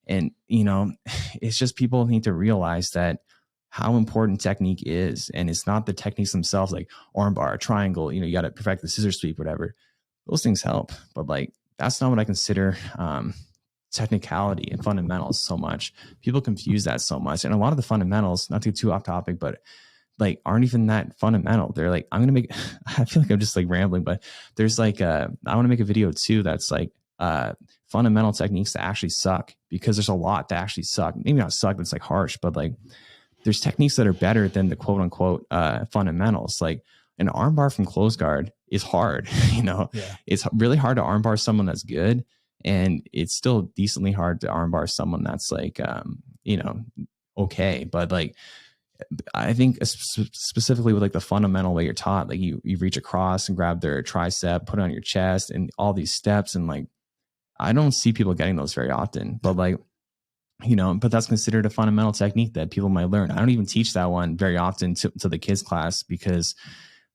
And, it's just people need to realize that how important technique is. And it's not the techniques themselves, like armbar, triangle, you got to perfect the scissor sweep, whatever. Those things help. But like, that's not what I consider technicality and fundamentals so much. People confuse that so much. And a lot of the fundamentals, not to get too off topic, but like aren't even that fundamental. They're like, I feel like I'm just like rambling, but there's like, I want to make a video too that's like fundamental techniques that actually suck, because there's a lot that actually suck. Maybe not suck, that's like harsh, but like there's techniques that are better than the quote unquote fundamentals. Like an armbar from close guard is hard. It's really hard to armbar someone that's good, and it's still decently hard to armbar someone that's like okay. But like I think specifically with like the fundamental way you're taught, like you reach across and grab their tricep, put it on your chest, and all these steps, and like I don't see people getting those very often. But like but that's considered a fundamental technique that people might learn. I don't even teach that one very often to the kids class, because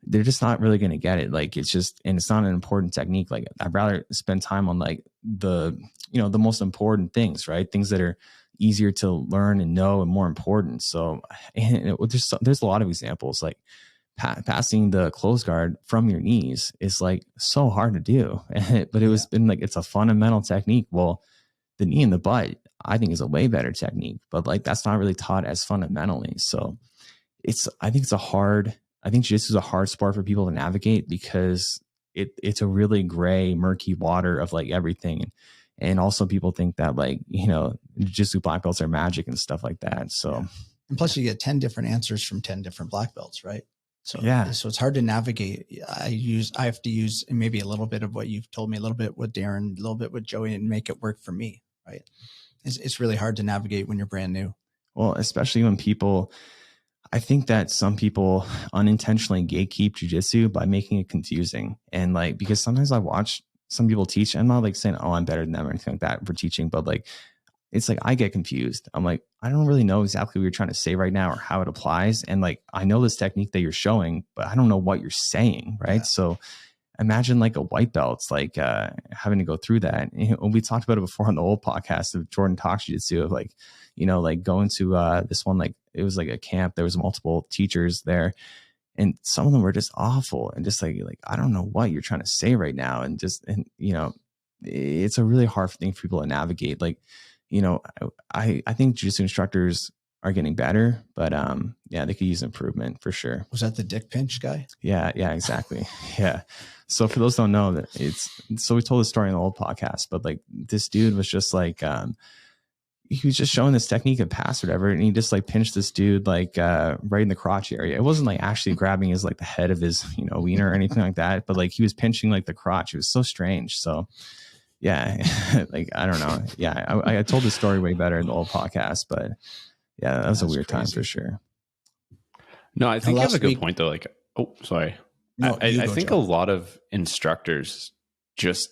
they're just not really going to get it. Like it's just, and it's not an important technique. Like I'd rather spend time on like the most important things, right? Things that are easier to learn and know and more important. So there's a lot of examples, like passing the close guard from your knees is like so hard to do, but it's a fundamental technique. Well, the knee in the butt, I think, is a way better technique, but like that's not really taught as fundamentally. So I think jiu-jitsu is a hard sport for people to navigate, because it's a really gray, murky water of like everything. And also people think that like, jiu-jitsu black belts are magic and stuff like that. So, and plus you get 10 different answers from 10 different black belts, right? So so it's hard to navigate. I have to use maybe a little bit of what you've told me, a little bit with Darren, a little bit with Joey, and make it work for me, right? It's really hard to navigate when you're brand new. Well, especially when I think that some people unintentionally gatekeep jiu-jitsu by making it confusing. And like, because sometimes I watch some people teach, I'm not like saying, oh, I'm better than them or anything like that for teaching, but like, it's like, I get confused. I'm like, I don't really know exactly what you're trying to say right now or how it applies. And like, I know this technique that you're showing, but I don't know what you're saying. Right. Yeah. So imagine like a white belt, like having to go through that. We talked about it before on the old podcast of Jordan Talks Jiu-Jitsu, of like, like going to this one, like it was like a camp. There was multiple teachers there, and some of them were just awful and just like I don't know what you're trying to say right now. And it's a really hard thing for people to navigate. Like, I think jiu-jitsu instructors are getting better, but they could use improvement for sure. Was that the dick pinch guy? Yeah, exactly. Yeah. So for those who don't know, that so we told the story in the old podcast, but like this dude was just like he was just showing this technique of pass or whatever, and he just like pinched this dude like right in the crotch area. It wasn't like actually grabbing his like the head of his wiener or anything like that, but like he was pinching like the crotch. It was so strange. So yeah, like I don't know. Yeah, I told the story way better in the old podcast, but yeah, that was a weird time for sure. No, I think you have a good point though. Like, oh, sorry. No, I think a lot of instructors just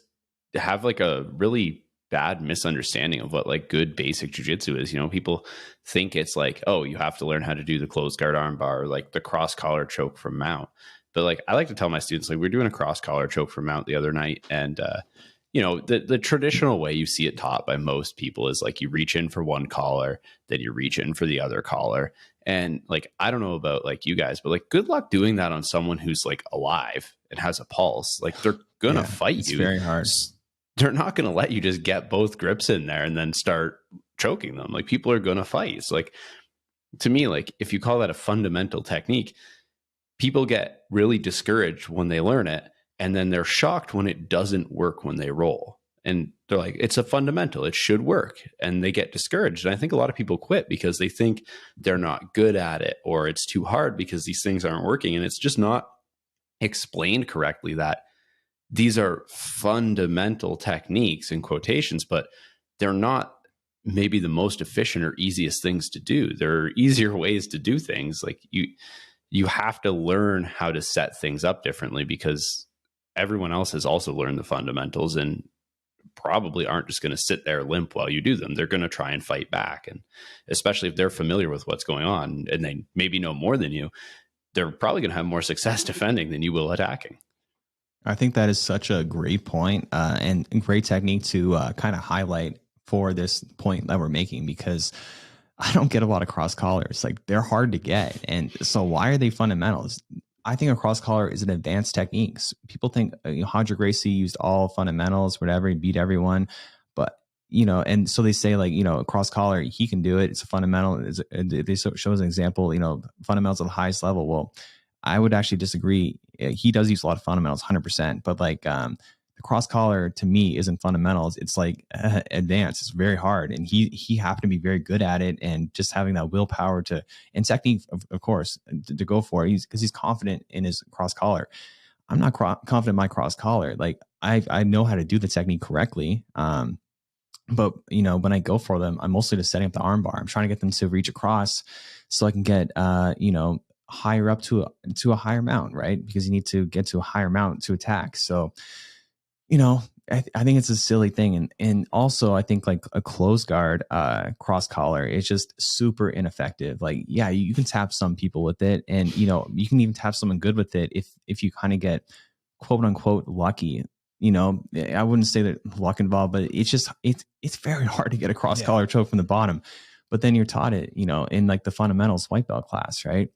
have like a really bad misunderstanding of what like good basic jiu-jitsu is. People think it's like, oh, you have to learn how to do the closed guard armbar or like the cross collar choke from mount. But like, I like to tell my students, like, we're doing a cross collar choke from mount the other night, and the traditional way you see it taught by most people is like you reach in for one collar, then you reach in for the other collar. And like, I don't know about like you guys, but like, good luck doing that on someone who's like alive and has a pulse. Like they're going to fight you. It's very hard. They're not going to let you just get both grips in there and then start choking them. Like people are going to fight. So like, to me, like if you call that a fundamental technique, people get really discouraged when they learn it. And then they're shocked when it doesn't work when they roll. And they're like, it's a fundamental, it should work. And they get discouraged. And I think a lot of people quit because they think they're not good at it, or it's too hard because these things aren't working. And it's just not explained correctly that these are fundamental techniques in quotations, but they're not maybe the most efficient or easiest things to do. There are easier ways to do things. Like you have to learn how to set things up differently, because everyone else has also learned the fundamentals and probably aren't just going to sit there limp while you do them. They're going to try and fight back. And especially if they're familiar with what's going on and they maybe know more than you, they're probably going to have more success defending than you will attacking. I think that is such a great point, and great technique to kind of highlight for this point that we're making, because I don't get a lot of cross collars. Like, they're hard to get. And so why are they fundamentals? I think a cross collar is an advanced technique. People think Hodger Gracie used all fundamentals, whatever, he beat everyone. But, and so they say, like, a cross collar, he can do it. It's a fundamental. They show as an example, fundamentals at the highest level. Well, I would actually disagree. He does use a lot of fundamentals, 100%. But like, the cross collar to me isn't fundamentals. It's like advanced. It's very hard. And he happened to be very good at it, and just having that willpower and technique, of course, to go for it. Because he's confident in his cross collar. I'm not confident in my cross collar. Like, I know how to do the technique correctly. But when I go for them, I'm mostly just setting up the arm bar. I'm trying to get them to reach across so I can get, higher up to a higher mount, right? Because you need to get to a higher mount to attack. So, I think it's a silly thing. And also I think like a closed guard cross collar is just super ineffective. Like, yeah, you can tap some people with it, and you can even tap someone good with it if you kind of get quote unquote lucky. I wouldn't say that luck involved, but it's very hard to get a cross collar choke from the bottom. But then you're taught it, in like the fundamentals white belt class, right?